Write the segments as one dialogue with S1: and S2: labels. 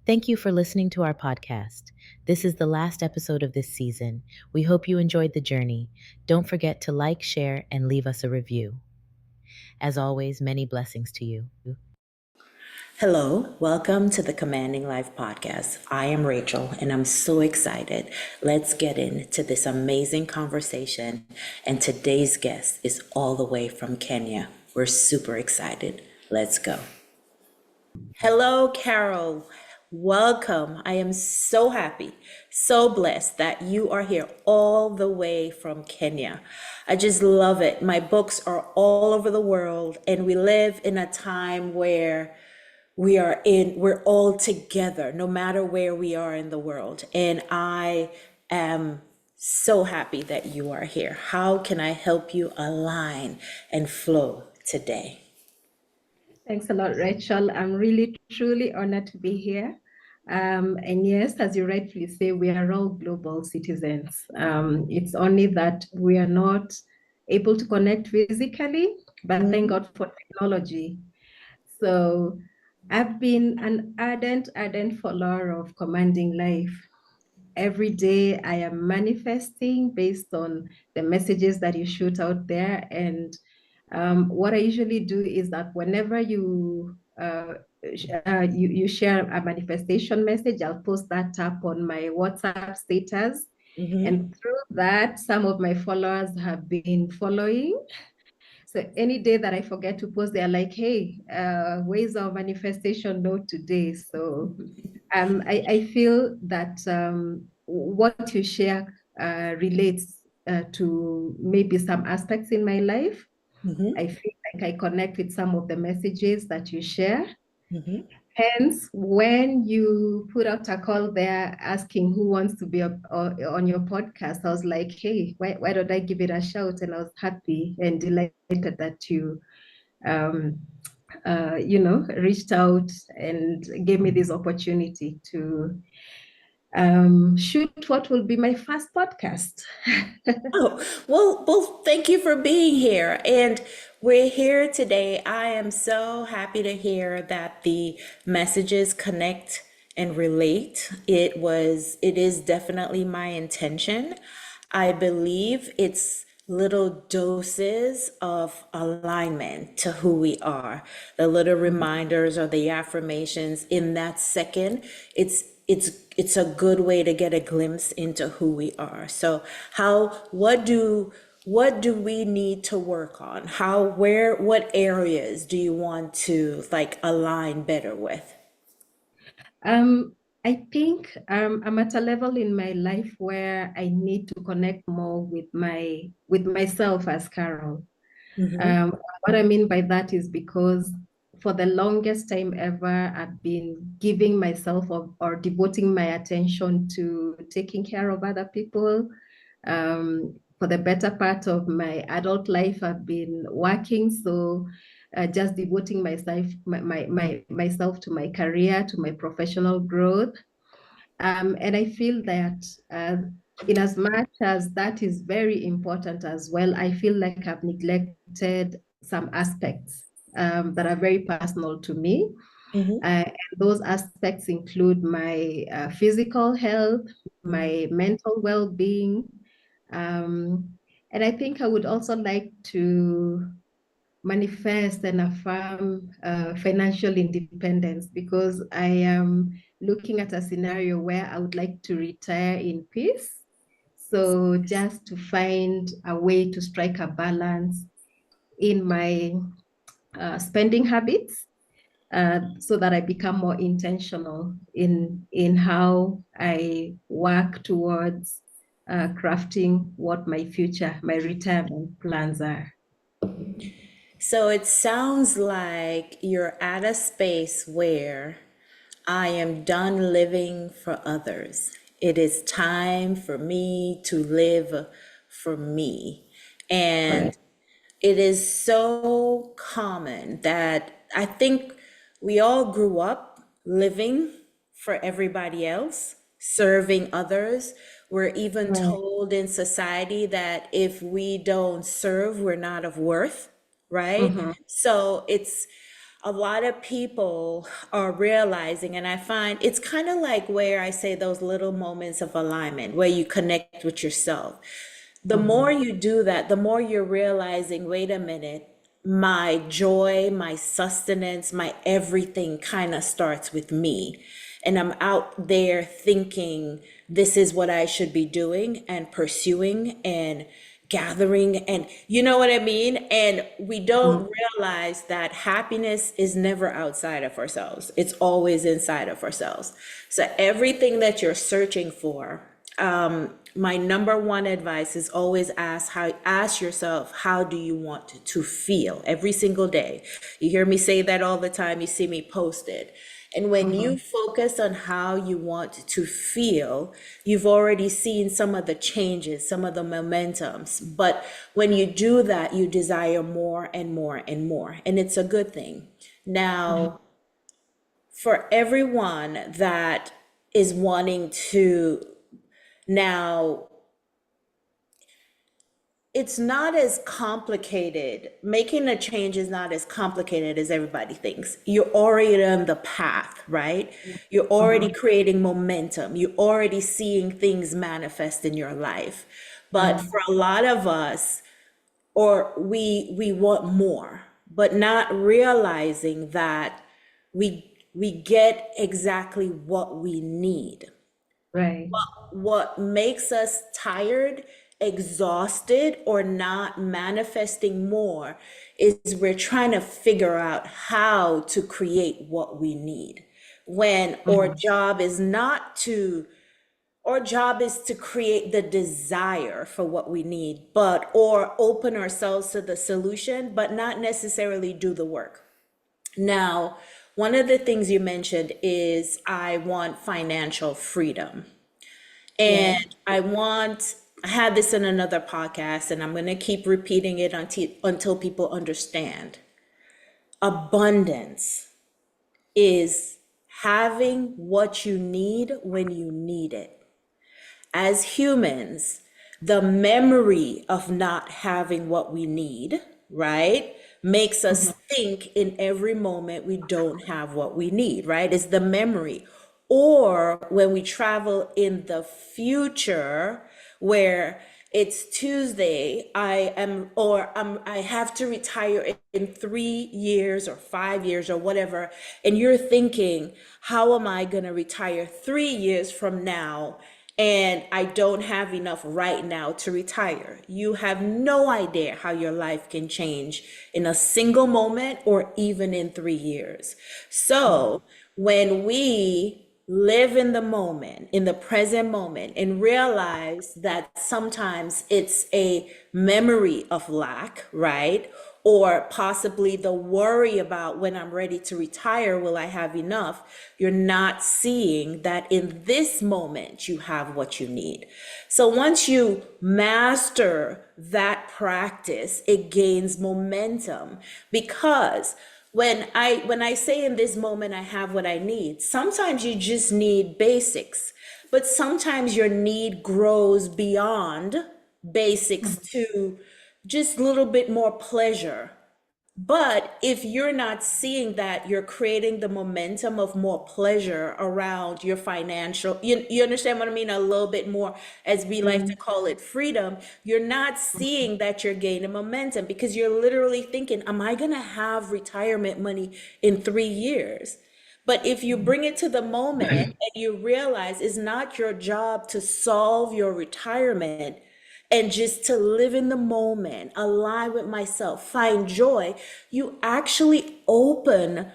S1: Thank you for listening to our podcast. This is the last episode of this season. We hope you enjoyed the journey. Don't forget to like, share, and leave us a review. As always, many blessings to you. Hello, welcome to the Commanding Life podcast. I am Rachel and I'm so excited. Let's get into this amazing conversation. And today's guest is all the way from Kenya. We're super excited. Let's go. Hello, Carol. Welcome. I am so happy, so blessed that you are here all the way from Kenya. I just love it. My books are all over the world, and we live in a time where we're all together, no matter where we are in the world. And I am so happy that you are here. How can I help you align and flow today?
S2: Thanks a lot, Rachel. I'm really, truly honored to be here. And yes, as you rightfully say, we are all global citizens. It's only that we are not able to connect physically, but thank God for technology. So I've been an ardent follower of Commanding Life. Every day I am manifesting based on the messages that you shoot out there. And what I usually do is that whenever you share a manifestation message, I'll post that up on my WhatsApp status. And through that, some of my followers have been following. So any day that I forget to post, they're like, hey, where's our manifestation note today? So I feel that what you share relates to maybe some aspects in my life. I feel like I connect with some of the messages that you share. Hence, when you put out a call there asking who wants to be on your podcast, I was like, hey, why don't I give it a shout? And I was happy and delighted that you, reached out and gave me this opportunity to shoot what will be my first podcast.
S1: Well, thank you for being here. And we're here today. I am so happy to hear that the messages connect and relate. It is definitely my intention. I believe it's little doses of alignment to who we are, the little reminders or the affirmations in that second. It's a good way to get a glimpse into who we are. So what do we need to work on? What areas do you want to like align better with?
S2: I think I'm at a level in my life where I need to connect more with myself as Carol. What I mean by that is because for the longest time ever, I've been giving myself or devoting my attention to taking care of other people. For the better part of my adult life, I've been working, so just devoting myself to my career, to my professional growth. And I feel that in as much as that is very important as well, I feel like I've neglected some aspects that are very personal to me. And those aspects include my physical health, my mental well-being. And I think I would also like to manifest and affirm financial independence because I am looking at a scenario where I would like to retire in peace. So just to find a way to strike a balance in my spending habits so that I become more intentional in how I work towards crafting what my retirement plans are.
S1: So it sounds like you're at a space where I am done living for others. It is time for me to live for me. And
S2: Correct.
S1: it is so common that I think we all grew up living for everybody else, serving others. We're even
S2: Right.
S1: told in society that if we don't serve, we're not of worth, right?
S2: Mm-hmm.
S1: So it's a lot of people are realizing, and I find it's kind of like where I say those little moments of alignment where you connect with yourself. The more
S2: Mhm.
S1: you do that, the more you're realizing, wait a minute, my joy, my sustenance, my everything kind of starts with me. And I'm out there thinking this is what I should be doing and pursuing and gathering, and you know what I mean? And we don't
S2: Mhm.
S1: realize that happiness is never outside of ourselves. It's always inside of ourselves. So everything that you're searching for, my number one advice is always ask yourself, how do you want to feel every single day? You hear me say that all the time. You see me post it. And when you
S2: Mhm.
S1: focus on how you want to feel, you've already seen some of the changes, some of the momentums. But when you do that, you desire more and more and more. And it's a good thing.
S2: Mhm.
S1: Now, for everyone that is wanting to now, it's not as complicated. Making a change is not as complicated as everybody thinks. You're already on the path, right? You're already
S2: Mhm.
S1: creating momentum. You're already seeing things manifest in your life. But
S2: Mhm.
S1: for a lot of us, or we want more, but not realizing that we get exactly what we need.
S2: Right.
S1: What makes us tired, exhausted, or not manifesting more is we're trying to figure out how to create what we need. When
S2: Mhm.
S1: our job is to create the desire for what we need, but or open ourselves to the solution, but not necessarily do the work. Now, one of the things you mentioned is I want financial freedom. And
S2: Yes.
S1: I had this in another podcast, and I'm going to keep repeating it until people understand. Abundance is having what you need when you need it. As humans, the memory of not having what we need, right, makes us
S2: Mhm.
S1: think in every moment we don't have what we need, right? It's the memory. Or when we travel in the future, where it's Tuesday, I have to retire in 3 years or 5 years or whatever, and you're thinking, how am I going to retire 3 years from now? And I don't have enough right now to retire. You have no idea how your life can change in a single moment or even in 3 years.
S2: Mhm.
S1: So when we live in the moment, in the present moment, and realize that sometimes it's a memory of lack, right? Or possibly the worry about when I'm ready to retire, will I have enough? You're not seeing that in this moment you have what you need. So once you master that practice, it gains momentum, because when I say in this moment I have what I need, sometimes you just need basics, but sometimes your need grows beyond basics
S2: Mhm.
S1: to just a little bit more pleasure. But if you're not seeing that, you're creating the momentum of more pleasure around your financial, you understand what I mean? A little bit more, as we like to
S2: Mhm.
S1: call it, freedom. You're not seeing that you're gaining momentum because you're literally thinking, am I going to have retirement money in 3 years? But if you bring it to the moment and you realize it's not your job to solve your retirement, and just to live in the moment, align with myself, find joy, you actually open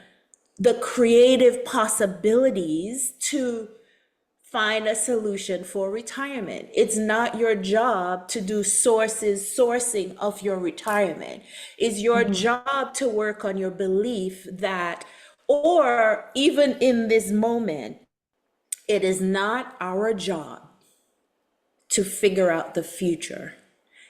S1: the creative possibilities to find a solution for retirement. It's not your job to do sourcing of your retirement. It's your
S2: Mhm.
S1: job to work on your belief that, or even in this moment, it is not our job to figure out the future.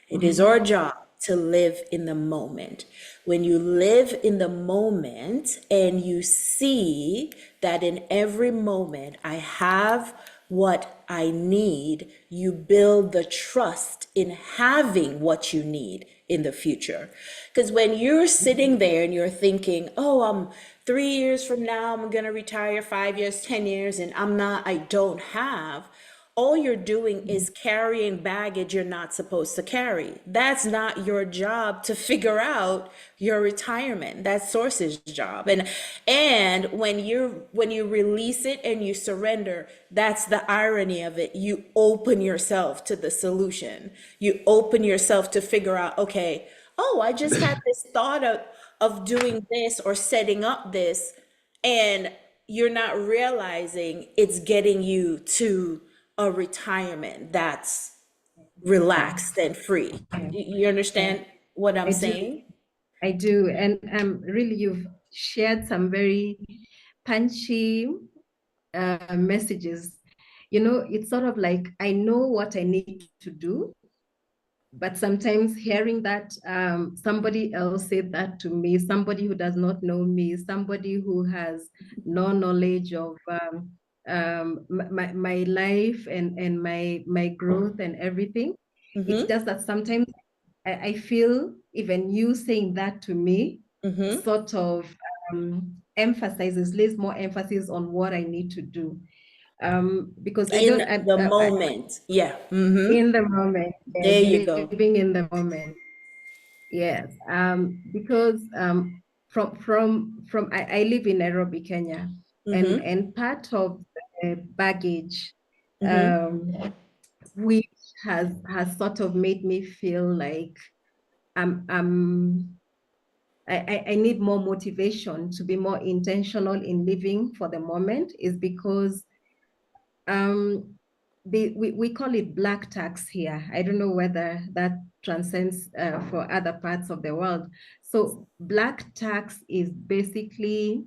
S1: It is
S2: Mhm.
S1: our job to live in the moment. When you live in the moment and you see that in every moment I have what I need, you build the trust in having what you need in the future. Because when you're sitting there and you're thinking, oh, I'm 3 years from now, I'm going to retire, 5 years, 10 years, and I don't have, all you're doing is carrying baggage you're not supposed to carry. That's not your job to figure out your retirement. That's Source's job. And when you release it and you surrender, that's the irony of it. You open yourself to the solution. You open yourself to figure out, okay, oh, I just had this thought of doing this or setting up this, and you're not realizing it's getting you to a retirement that's
S2: Yeah,
S1: relaxed and free.
S2: yeah,
S1: You
S2: yeah.
S1: understand what I'm
S2: I do.
S1: saying?
S2: I do. And really, you've shared some very punchy messages. It's sort of like I know what I need to do, but sometimes hearing that somebody else said that to me, somebody who does not know me, somebody who has no knowledge of my life and my growth and everything, it's
S1: Mm-hmm.
S2: just that sometimes I feel even you saying that to me
S1: Mm-hmm.
S2: sort of emphasizes, lays more emphasis on what I need to do. Because I don't,
S1: In the moment. Yeah. Mm-hmm.
S2: in the moment, yes,
S1: There you go.
S2: living in the moment, yes. Because I live in Nairobi, Kenya, and
S1: Mm-hmm.
S2: part of the baggage,
S1: Mm-hmm.
S2: um, which has sort of made me feel like I'm I'm I need more motivation to be more intentional in living for the moment, is because um, we call it black tax here. I don't know whether that transcends for other parts of the world. So black tax is basically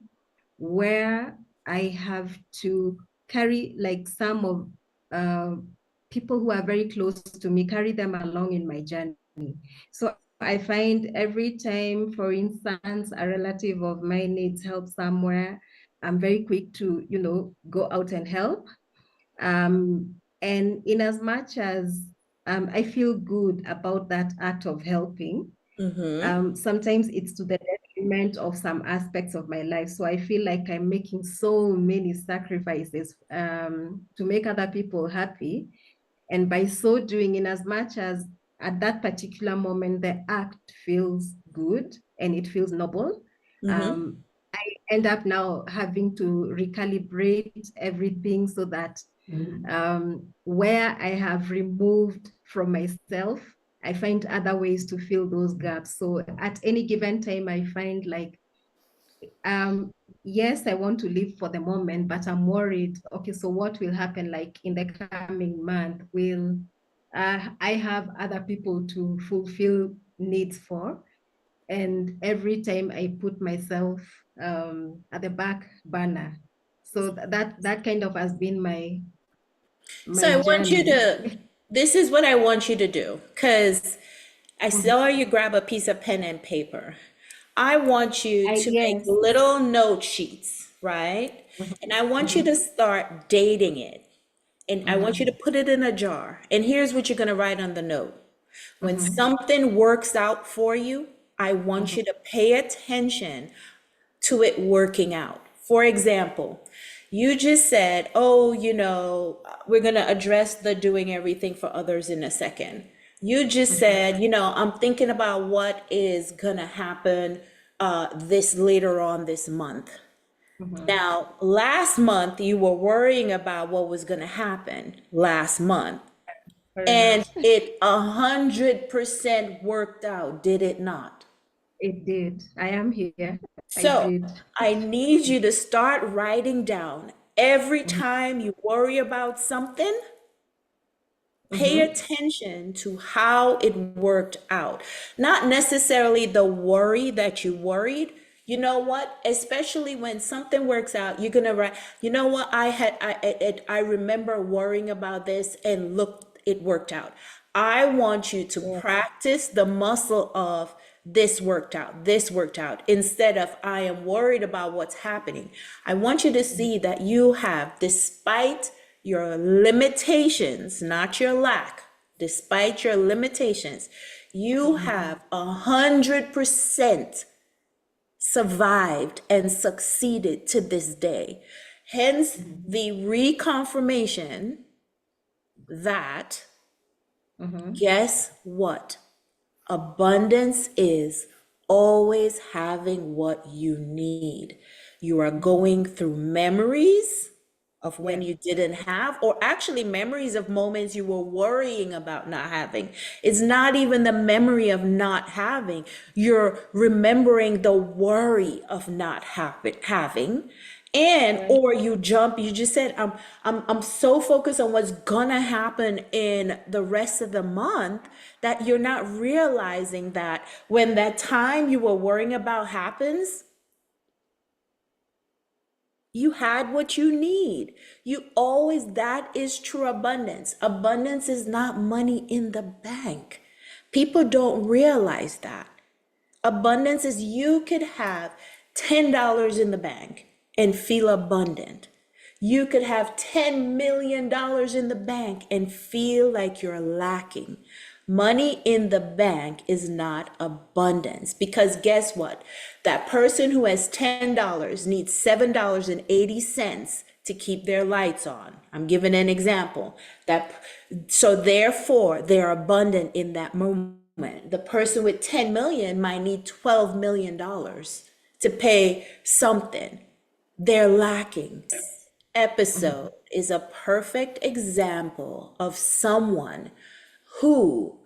S2: where I have to carry like some of uh, people who are very close to me, carry them along in my journey. So I find every time, for instance, a relative of mine needs help somewhere, I'm very quick to, go out and help. And in as much as I feel good about that act of helping,
S1: Mm-hmm.
S2: sometimes it's to the detriment of some aspects of my life. So I feel like I'm making so many sacrifices to make other people happy. And by so doing, in as much as at that particular moment, the act feels good and it feels noble,
S1: Mm-hmm.
S2: um, end up now having to recalibrate everything so that where I have removed from myself, I find other ways to fill those gaps. So at any given time, I find like, um, yes, I want to live for the moment, but I'm worried. Okay, so what will happen like in the coming month? Will I have other people to fulfill needs for? And every time I put myself at the back burner. So that kind of has been
S1: So
S2: my
S1: I want you
S2: journey.
S1: this is what I want you to do, because I
S2: Mhm.
S1: saw you grab a piece of pen and paper. I want you to make
S2: Yes.
S1: little note sheets, right?
S2: Mhm,
S1: And I want you
S2: mhm,
S1: to start dating it. And I want you to
S2: mhm,
S1: put it in a jar. And here's what you're going to write on the note. When
S2: mhm,
S1: something works out for you, I want
S2: mhm,
S1: you to pay attention to it working out. For example, you just said, oh, we're going to address the doing everything for others in a second. You just
S2: mhm,
S1: said, I'm thinking about what is going to happen this later on this month.
S2: mhm.
S1: Now, last month, you were worrying about what was going to happen last month, and
S2: Correct.
S1: it 100% worked out, did it not?
S2: It did. I am here. I
S1: So
S2: did.
S1: I need you to start writing down every
S2: Mhm,
S1: time you worry about something, pay
S2: mhm,
S1: attention to how it worked out. Not necessarily the worry that you worried. You know what? Especially when something works out, you're gonna write, you know what? I remember worrying about this, and look, it worked out. I want you to
S2: yeah,
S1: practice the muscle of this worked out, instead of I am worried about what's happening. I want you to see that you have, despite your limitations, not your lack, despite your limitations, You have 100% survived and succeeded to this day. Hence the reconfirmation that, guess what? Abundance is always having what you need. You are going through memories of when
S2: Yeah.
S1: you didn't have, or actually memories of moments you were worrying about not having. It's not even the memory of not having. You're remembering the worry of not having. And
S2: Right.
S1: or you just said, I'm so focused on what's gonna happen in the rest of the month that you're not realizing that when that time you were worrying about happens, you had what you need. You always, that is true abundance. Abundance is not money in the bank. People don't realize that. Abundance is you could have $10 in the bank and feel abundant. You could have $10 million in the bank and feel like you're lacking. Money in the bank is not abundance, because guess what? That person who has $10 needs $7.80 to keep their lights on. I'm giving an example. So therefore, they're abundant in that moment. The person with 10 million might need $12 million to pay something. They're lacking. Episode is a perfect example of someone who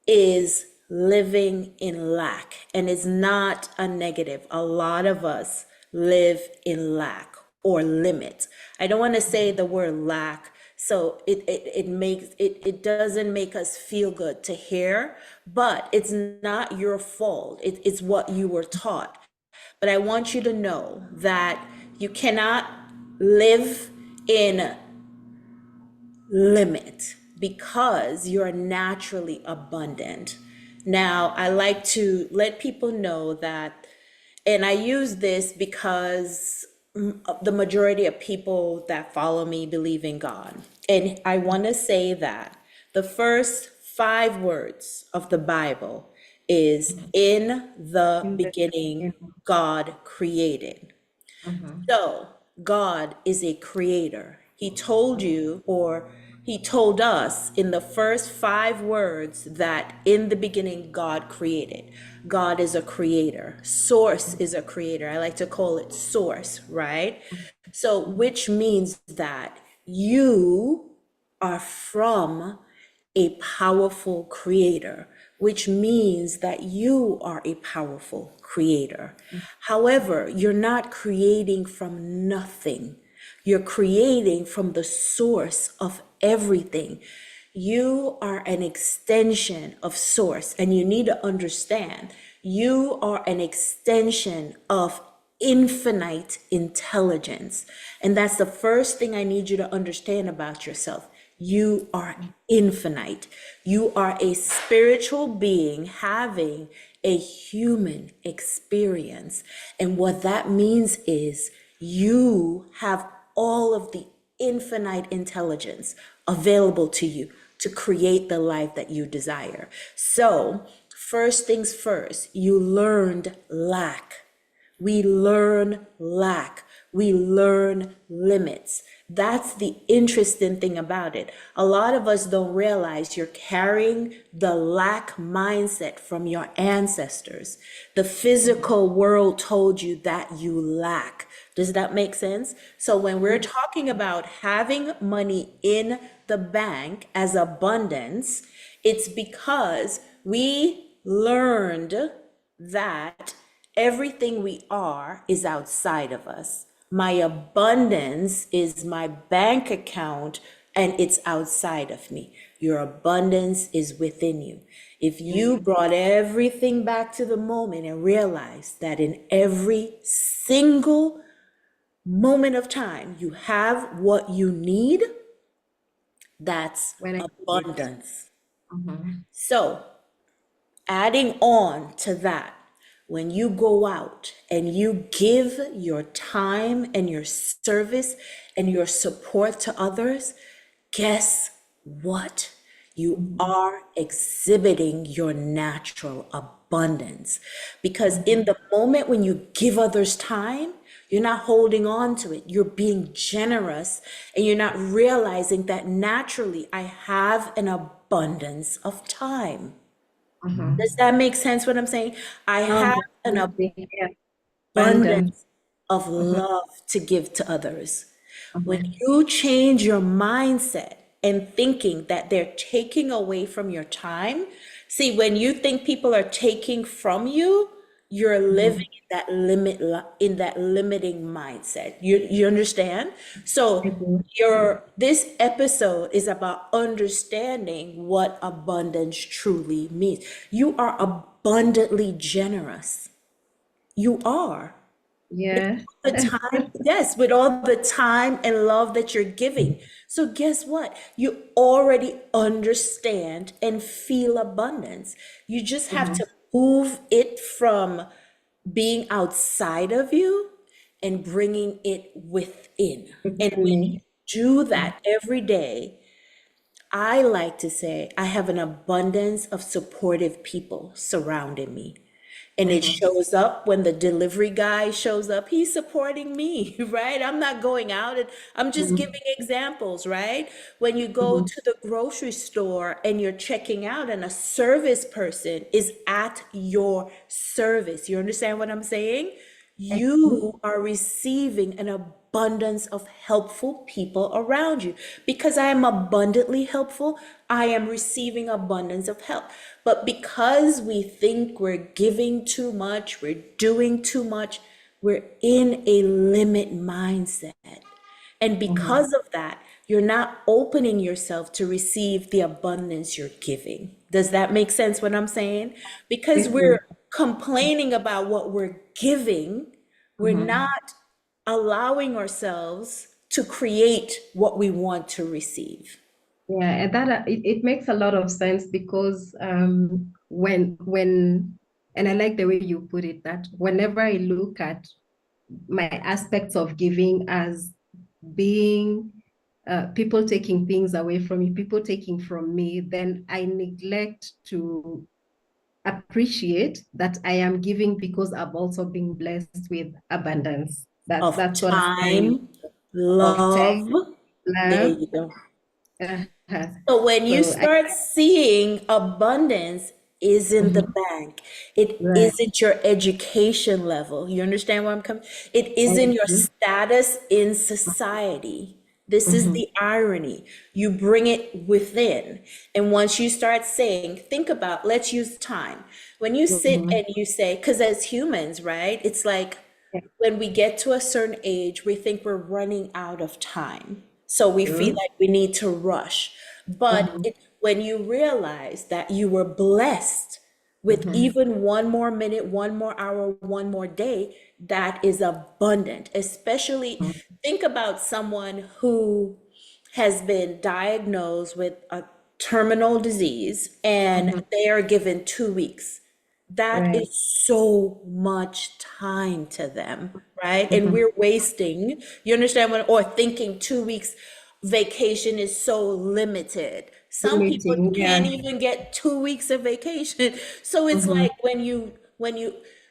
S1: is living in lack, and it's not a negative. A lot of us live in lack or limit. I don't want to say the word lack, so it doesn't make us feel good to hear, but it's not your fault. It's what you were taught. But I want you to know that you cannot live in limit because you're naturally abundant. Now, I like to let people know that, and I use this because the majority of people that follow me believe in God. And I want to say that the first 5 words of the Bible is in the
S2: In the
S1: beginning,
S2: beginning.
S1: God created. So, God is a creator. He told you, or he told us in the first 5 words, that in the beginning, God created. God is a creator. Source is a creator. I like to call it source, right? So, which means that you are from a powerful creator, which means that you are a powerful creator. However, you're not creating from nothing. You're creating from the source of everything. You are an extension of source, and you need to understand you are an extension of infinite intelligence. And that's the first thing I need you to understand about yourself. You are infinite. You are a spiritual being having a human experience. And what that means is you have all of the infinite intelligence available to you to create the life that you desire. So, first things first, you learned lack. We learn lack. We learn limits. That's the interesting thing about it. A lot of us don't realize you're carrying the lack mindset from your ancestors. The physical world told you that you lack. Does that make sense? So when we're talking about having money in the bank as abundance, it's because we learned that everything we are is outside of us. My abundance is my bank account and it's outside of me. Your abundance is within you. If you brought everything back to the moment and realized that in every single moment of time you have what you need, that's
S2: When I need it.
S1: abundance.
S2: Mhm.
S1: So adding on to that, when you go out and you give your time and your service and your support to others, guess what? You
S2: Mhm.
S1: are exhibiting your natural abundance. Because in
S2: Mhm.
S1: the moment when you give others time, you're not holding on to it. You're being generous and you're not realizing that naturally I have an abundance of time. Does
S2: Mhm.
S1: that make sense what I'm saying? I
S2: Oh,
S1: have an
S2: definitely. Yeah. Abundance.
S1: abundance of
S2: Mhm.
S1: love to give to others. When
S2: Mhm.
S1: you change your mindset and thinking that they're taking away from your time, see, when you think people are taking from you, you're living
S2: Mhm.
S1: in that in that limiting mindset. You understand?
S2: I
S1: So
S2: do.
S1: your this episode is about understanding what abundance truly means. You are abundantly generous. You are
S2: Yeah.
S1: the time, yes, with all the time and love that you're giving. So guess what? You already understand and feel abundance. You just have
S2: Mhm.
S1: to move it from being outside of you and bringing it within. And
S2: Within
S1: when
S2: me.
S1: you do
S2: Mhm.
S1: that every day, I like to say I have an abundance of supportive people surrounding me. And it
S2: Mhm.
S1: shows up when the delivery guy shows up. He's supporting me, right? I'm not going out and I'm just giving
S2: Mhm.
S1: examples, right? When you go
S2: Mhm.
S1: to the grocery store and you're checking out and a service person is at your service. You understand what I'm saying?
S2: I do.
S1: You are receiving an abundance of helpful people around you. Because I am abundantly helpful, I am receiving abundance of help. But because we think we're giving too much, we're doing too much, we're in a limit mindset. And
S2: Mhm.
S1: because of that, you're not opening yourself to receive the abundance you're giving. Does that make sense what I'm saying? Because
S2: Definitely.
S1: we're complaining about what we're giving, we're
S2: Mhm.
S1: not allowing ourselves to create what we want to receive.
S2: Yeah, and that it makes a lot of sense because and I like the way you put it that whenever I look at my aspects of giving as being people taking things away from me, people taking from me, then I neglect to appreciate that I am giving because I've also been blessed with abundance.
S1: Of
S2: That's what I'm trying
S1: time,
S2: of time,
S1: love. There
S2: love.
S1: you go.
S2: Uh-huh.
S1: So when you
S2: So I
S1: start seeing abundance is in the
S2: mhm,
S1: bank, it
S2: right,
S1: isn't your education level. You understand where I'm coming? It
S2: I
S1: isn't your
S2: do.
S1: status in society. This is
S2: Mhm,
S1: the irony. You bring it within. And once you start saying, think about, let's use time. When you sit
S2: mhm.
S1: and you say, because as humans, right, it's like
S2: Yeah,
S1: when we get to a certain age, we think we're running out of time. So we feel
S2: true.
S1: like we need to rush. But
S2: Mhm,
S1: when you realize that you were blessed with
S2: mhm,
S1: even one more minute, one more hour, one more day, that is abundant. Especially
S2: mhm,
S1: think about someone who has been diagnosed with a terminal disease and
S2: mhm.
S1: they are given 2 weeks. That
S2: Right.
S1: is so much time to them, right? And
S2: Mhm.
S1: we're wasting, you understand what, or thinking 2 weeks vacation is so limited. Some people
S2: Limiting,
S1: can't
S2: yeah.
S1: even get 2 weeks of vacation. So it's
S2: Mhm,
S1: like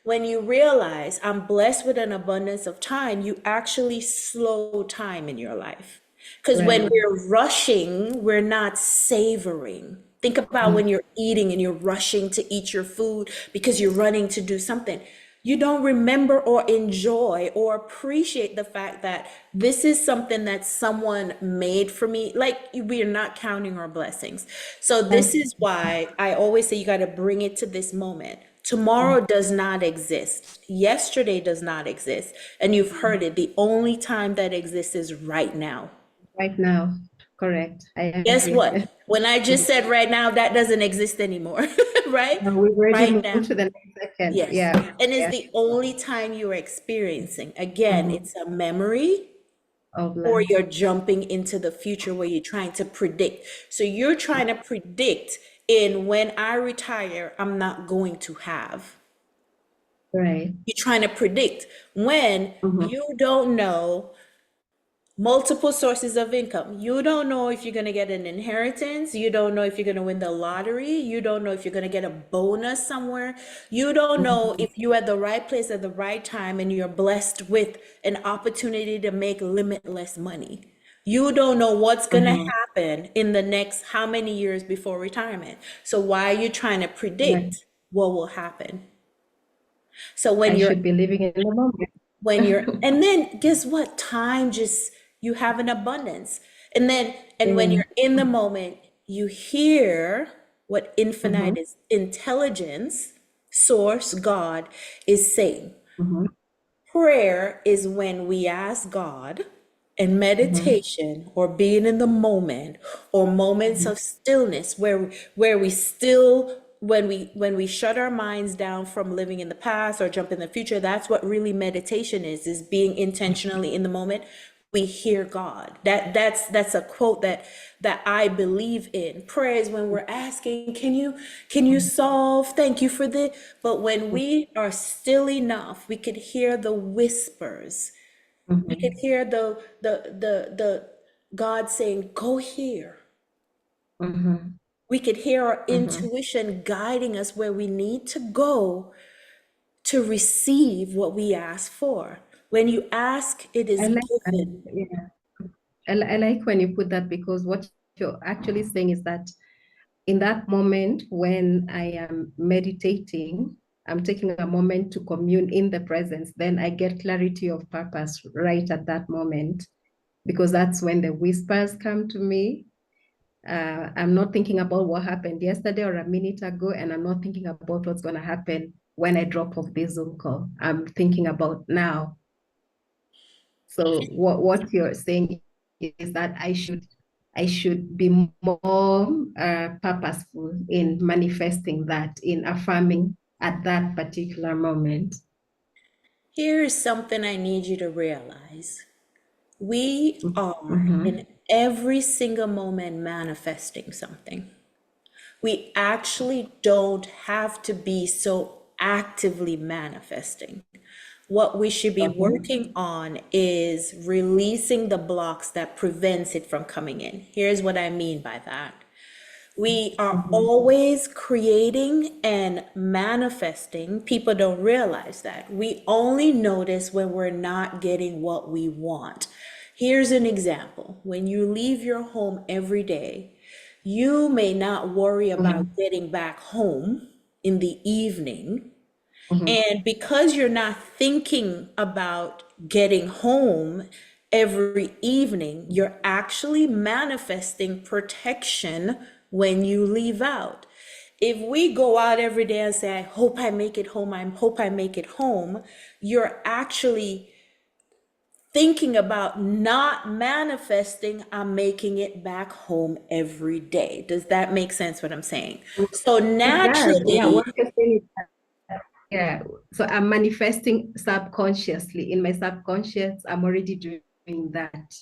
S1: when you realize I'm blessed with an abundance of time, you actually slow time in your life. Because when
S2: right.
S1: we're rushing, we're not savoring. Think about
S2: Mhm.
S1: when you're eating and you're rushing to eat your food because you're running to do something. You don't remember or enjoy or appreciate the fact that this is something that someone made for me. Like we are not counting our blessings. So this
S2: That's
S1: is why I always say you got to bring it to this moment. Tomorrow does not exist. Yesterday does not exist. And you've heard it. The only time that exists is right now.
S2: right now. Correct. I
S1: Guess
S2: agree.
S1: what? When I just said right now, that doesn't exist anymore, right?
S2: No, we've already
S1: Right
S2: moved
S1: now.
S2: to the next second.
S1: Yes.
S2: Yeah.
S1: And it's
S2: Yeah.
S1: the only time you're experiencing. Again,
S2: Mhm.
S1: it's a memory
S2: Of
S1: or
S2: life.
S1: you're jumping into the future where you're trying to predict. So you're trying to predict in when I retire, I'm not going to have.
S2: Right.
S1: You're trying to predict when
S2: Mhm.
S1: you don't know multiple sources of income. You don't know if you're going to get an inheritance. You don't know if you're going to win the lottery. You don't know if you're going to get a bonus somewhere. You don't know
S2: Mhm.
S1: if you're at the right place at the right time and you're blessed with an opportunity to make limitless money. You don't know what's going to
S2: Mhm.
S1: happen in the next how many years before retirement. So why are you trying to
S2: Right.
S1: predict what will happen? So
S2: I should be living in the moment.
S1: and then guess what? Time just, you have an abundance. And when
S2: Yeah.
S1: you're in the moment, you hear what infinite
S2: Mhm.
S1: is intelligence, source, God is saying.
S2: Mhm.
S1: Prayer is when we ask God, and
S2: Mhm.
S1: meditation or being in the moment or moments
S2: Mhm.
S1: of stillness where we still, when we shut our minds down from living in the past or jump in the future, that's what really meditation is being intentionally in the moment. We hear God. That's a quote that I believe in. Prayer is when we're asking, can you solve? Thank you for this. But when we are still enough, we could hear the whispers. We could
S2: Mhm.
S1: hear the God saying, go here.
S2: Mhm.
S1: We could hear our
S2: Mhm.
S1: intuition guiding us where we need to go to receive what we ask for. When you ask, it
S2: I
S1: is
S2: like that.
S1: given.
S2: Yeah. I like when you put that because what you're actually saying is that in that moment when I am meditating, I'm taking a moment to commune in the presence, then I get clarity of purpose right at that moment because that's when the whispers come to me. I'm not thinking about what happened yesterday or a minute ago, and I'm not thinking about what's going to happen when I drop off this Zoom call. I'm thinking about now. So what you're saying is that I should be more purposeful in manifesting that, in affirming at that particular moment.
S1: Here is something I need you to realize. We are
S2: Mm-hmm.
S1: in every single moment manifesting something. We actually don't have to be so actively manifesting. What we should be
S2: Okay.
S1: working on is releasing the blocks that prevents it from coming in. Here's what I mean by that. We are
S2: Mm-hmm.
S1: always creating and manifesting. People don't realize that. We only notice when we're not getting what we want. Here's an example. When you leave your home every day, you may not worry about
S2: Mm-hmm.
S1: getting back home in the evening,
S2: Mm-hmm.
S1: and because you're not thinking about getting home every evening, you're actually manifesting protection when you leave out. If we go out every day and say, I hope I make it home, I hope I make it home, you're actually thinking about not manifesting, I'm making it back home every day. Does that make sense what I'm saying? So
S2: It does. Yeah.
S1: naturally,
S2: What you're saying is that, yeah. So I'm manifesting subconsciously. In my subconscious, I'm already doing that.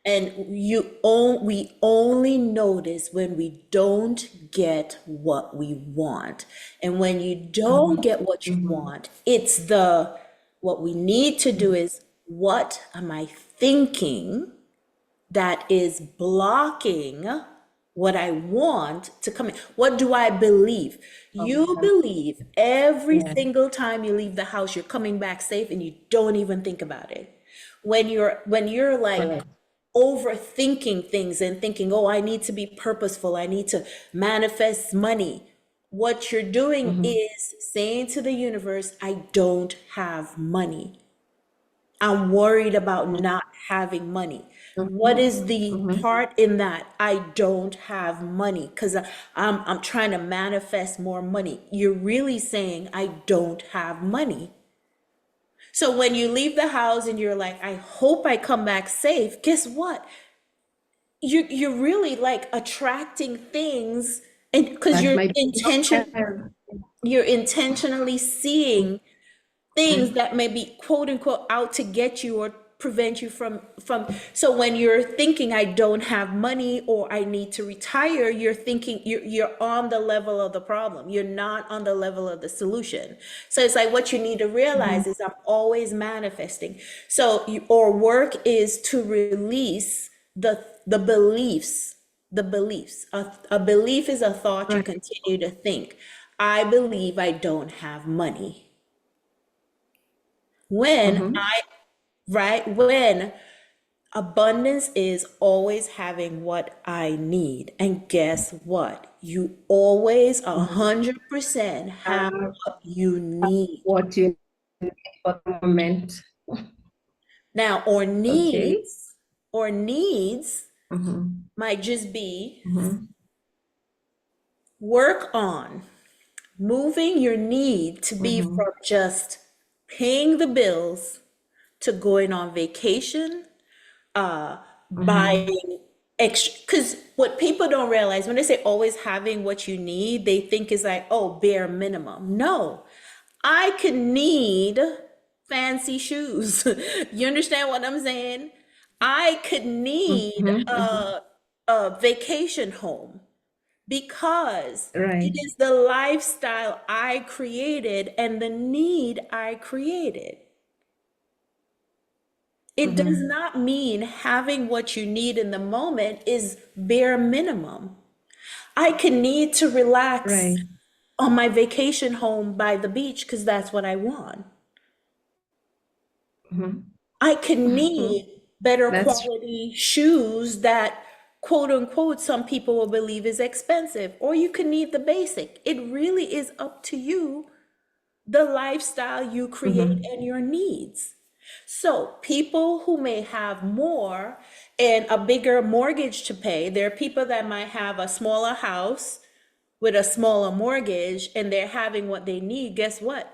S1: and we only notice when we don't get what we want. And when you don't
S2: Mm-hmm.
S1: get what you
S2: Mm-hmm.
S1: want, what we need to do is, what am I thinking that is blocking what I want to come in? What do I believe? You
S2: Okay.
S1: believe every
S2: Yeah.
S1: single time you leave the house, you're coming back safe and you don't even think about it. When you're like
S2: Correct.
S1: overthinking things and thinking, oh, I need to be purposeful, I need to manifest money. What you're doing
S2: Mm-hmm.
S1: is saying to the universe, I don't have money. I'm worried about not having money. What
S2: Mm-hmm.
S1: is the
S2: Mm-hmm.
S1: part in that? I don't have money because I'm trying to manifest more money. You're really saying I don't have money. So when you leave the house and you're like, I hope I come back safe, guess what? You're really like attracting things, and because
S2: That
S1: you're
S2: might be not there.
S1: you're intentionally seeing things that may be quote unquote out to get you or prevent you from so when you're thinking I don't have money or I need to retire, you're thinking you're on the level of the problem. You're not on the level of the solution. So it's like what you need to realize is I'm always manifesting. So or work is to release the beliefs, the beliefs. A belief is a thought you
S2: Right.
S1: continue to think. I believe I don't have money. When
S2: Mm-hmm.
S1: I, right? When abundance is always having what I need. And guess what? You always
S2: Mm-hmm.
S1: 100% have
S2: Have
S1: what you need.
S2: what you need for the moment.
S1: Now,
S2: Okay.
S1: or needs
S2: Mm-hmm.
S1: might just be
S2: Mm-hmm.
S1: work on moving your need to be
S2: Mm-hmm.
S1: from just paying the bills to going on vacation,
S2: Mm-hmm.
S1: buying extra. Because what people don't realize when they say always having what you need, they think is like, oh, bare minimum. No, I could need fancy shoes. You understand what I'm saying? I could need
S2: Mm-hmm. Mm-hmm.
S1: a vacation home because it
S2: Right.
S1: is the lifestyle I created and the need I created. It does
S2: Mm-hmm.
S1: not mean having what you need in the moment is bare minimum. I can need to relax
S2: Right.
S1: on my vacation home by the beach because that's what I want.
S2: Mm-hmm.
S1: I can
S2: Mm-hmm.
S1: need better
S2: That's
S1: quality shoes that quote unquote some people will believe is expensive, or you can need the basic. It really is up to you, the lifestyle you create
S2: mm-hmm.
S1: and your needs. So, people who may have more and a bigger mortgage to pay, there are people that might have a smaller house with a smaller mortgage and they're having what they need. Guess what?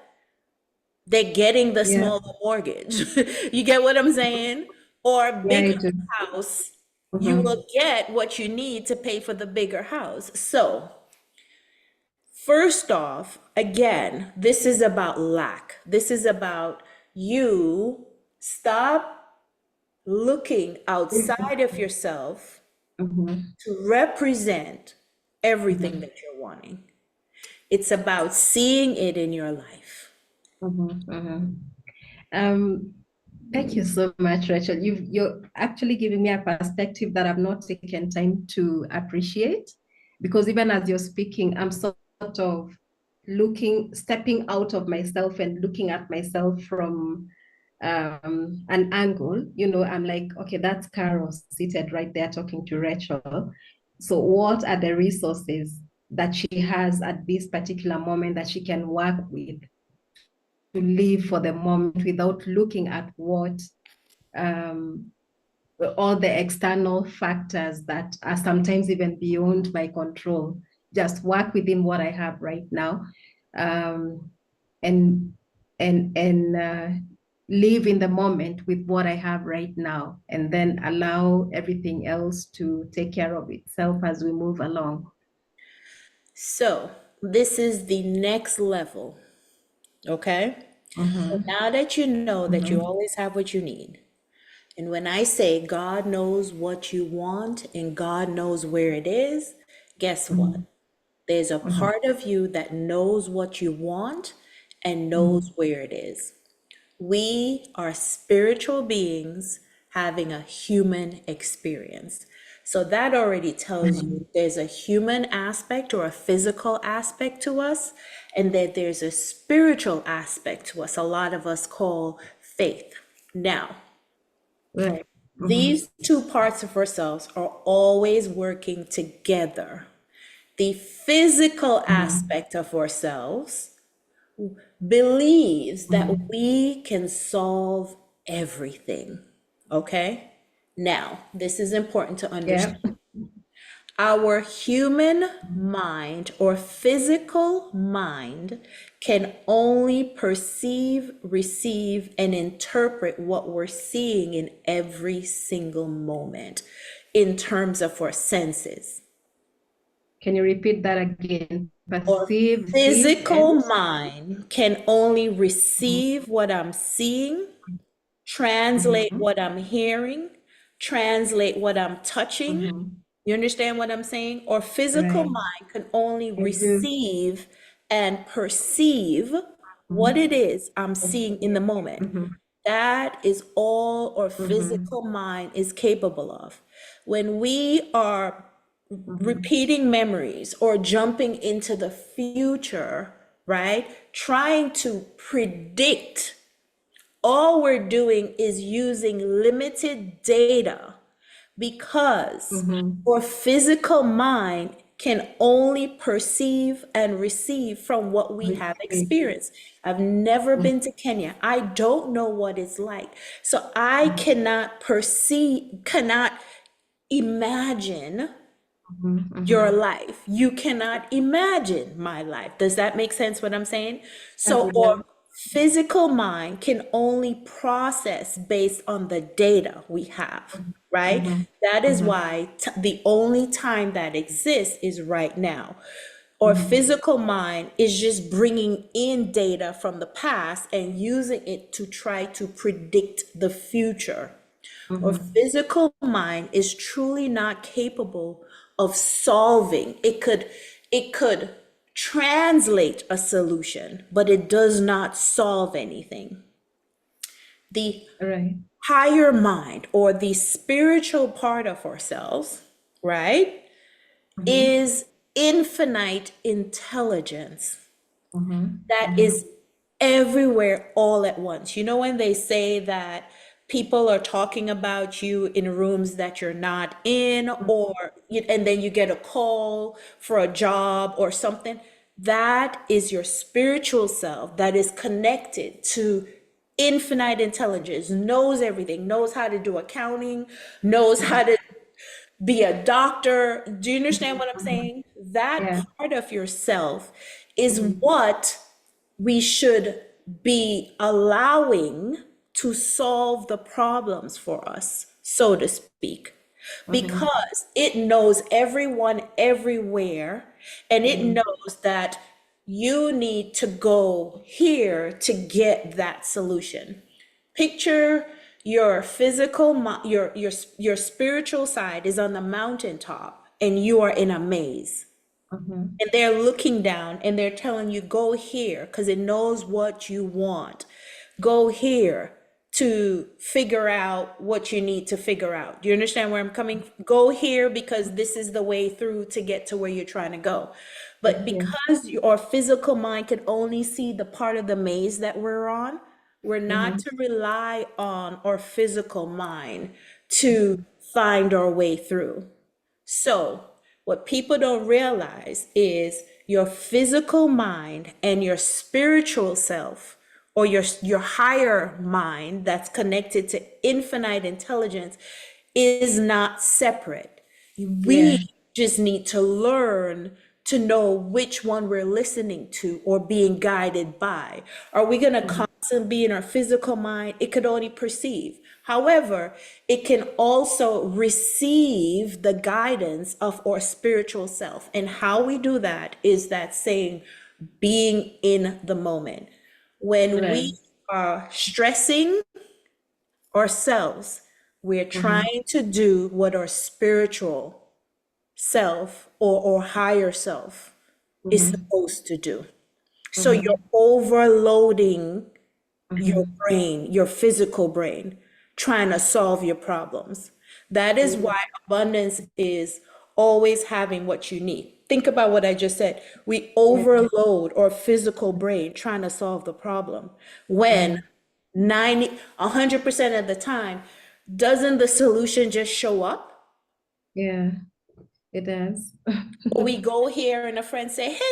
S1: They're getting the
S2: Yeah.
S1: smaller mortgage. You get what I'm saying? Or
S2: Yeah,
S1: big
S2: I do.
S1: house, you
S2: Mm-hmm.
S1: will get what you need to pay for the bigger house. So, first off, again, this is about lack. This is about you stop looking outside of yourself
S2: Mm-hmm.
S1: to represent everything
S2: Mm-hmm.
S1: that you're wanting. It's about seeing it in your life.
S2: Mm-hmm. Mm-hmm. Um, Thank you so much, Rachel. You're actually giving me a perspective that I've not taken time to appreciate, because even as you're speaking, I'm sort of stepping out of myself and looking at myself from an angle. I'm like, okay, that's Carol seated right there talking to Rachel. So what are the resources that she has at this particular moment that she can work with to live for the moment without looking at what um, all the external factors that are sometimes even beyond my control. Just work within what I have right now, um, and live in the moment with what I have right now, and then allow everything else to take care of itself as we move along.
S1: So, this is the next level, okay? So
S2: Mm-hmm.
S1: now that you know that you
S2: Mm-hmm.
S1: always have what you need, and when I say God knows what you want and God knows where it is, guess what? There's a
S2: Mm-hmm.
S1: part of you that knows what you want and knows
S2: Mm-hmm.
S1: where it is. We are spiritual beings having a human experience. So that already tells
S2: Mm-hmm.
S1: you there's a human aspect or a physical aspect to us, and that there's a spiritual aspect to us. A lot of us call faith. Now,
S2: Right. Mm-hmm.
S1: these two parts of ourselves are always working together. The physical
S2: Mm-hmm.
S1: aspect of ourselves believes that
S2: Mm-hmm.
S1: we can solve everything. Okay? Now, this is important to
S2: Yeah.
S1: understand. Our human mind or physical mind can only perceive, receive, and interpret what we're seeing in every single moment in terms of our senses.
S2: Can you repeat that again?
S1: Or
S2: Perceive, receive,
S1: physical
S2: and
S1: mind can only receive what I'm seeing, translate
S2: Mm-hmm.
S1: what I'm hearing, translate what I'm touching.
S2: Mm-hmm.
S1: You understand what I'm saying? Or physical
S2: Right.
S1: mind can only
S2: I do.
S1: receive and perceive what
S2: Mm-hmm.
S1: it is I'm seeing in the moment.
S2: Mm-hmm.
S1: That is all our
S2: Mm-hmm.
S1: physical mind is capable of. When we are
S2: Mm-hmm.
S1: repeating memories or jumping into the future, right? Trying to predict, all we're doing is using limited data because
S2: Mm-hmm.
S1: our physical mind can only perceive and receive from what we have
S2: Receive.
S1: experienced. I've never been to Kenya. I don't know what it's like. So I cannot perceive, cannot imagine
S2: Mm-hmm.
S1: your
S2: Mm-hmm.
S1: life. You cannot imagine my life. Does that make sense what I'm saying?
S2: Yes,
S1: So
S2: it
S1: our
S2: does.
S1: physical mind can only process based on the data we have, right?
S2: Mm-hmm.
S1: That is
S2: Mm-hmm.
S1: why the only time that exists is right now. Our
S2: Mm-hmm.
S1: physical mind is just bringing in data from the past and using it to try to predict the future. Or
S2: Mm-hmm.
S1: physical mind is truly not capable of solving. It could translate a solution, but it does not solve anything. The
S2: Right.
S1: higher mind or the spiritual part of ourselves, right,
S2: Mm-hmm.
S1: is infinite intelligence
S2: Mm-hmm.
S1: that
S2: Mm-hmm.
S1: is everywhere all at once. You know, when they say that people are talking about you in rooms that you're not in, or and then you get a call for a job or something, that is your spiritual self that is connected to infinite intelligence, knows everything, knows how to do accounting, knows how to be a doctor. Do you understand what I'm
S2: Mm-hmm.
S1: saying? That
S2: Yeah.
S1: part of yourself is
S2: Mm-hmm.
S1: what we should be allowing to solve the problems for us, so to speak,
S2: Mm-hmm.
S1: because it knows everyone everywhere, and it
S2: Mm-hmm.
S1: knows that you need to go here to get that solution. Picture your your spiritual side is on the mountaintop and you are in a maze,
S2: Mm-hmm.
S1: and they're looking down and they're telling you go here because it knows what you want. Go here to figure out what you need to figure out. Do you understand where I'm coming? Go here because this is the way through to get to where you're trying to go.
S2: I
S1: But
S2: do.
S1: because your physical mind can only see the part of the maze that we're on, we're not
S2: Mm-hmm.
S1: to rely on our physical mind to find our way through. So, what people don't realize is your physical mind and your spiritual self, or your higher mind that's connected to infinite intelligence, is not separate. We
S2: Yeah.
S1: just need to learn to know which one we're listening to or being guided by. Are we going to
S2: Mm-hmm.
S1: constantly be in our physical mind? It could only perceive. However, it can also receive the guidance of our spiritual self. And how we do that is that saying, being in the moment. When we
S2: Right.
S1: are stressing ourselves, we're
S2: Mm-hmm.
S1: trying to do what our spiritual self or higher self is
S2: Mm-hmm.
S1: supposed to do. So
S2: Mm-hmm.
S1: you're overloading your
S2: Mm-hmm.
S1: brain, your physical brain, trying to solve your problems. That is
S2: Yeah.
S1: why abundance is always having what you need. Think about what I just said. We
S2: Yeah.
S1: overload our physical brain trying to solve the problem when
S2: Yeah.
S1: 100% of the time, doesn't the solution just show up?
S2: Yeah. It does.
S1: Or we go here and a friend say, hey,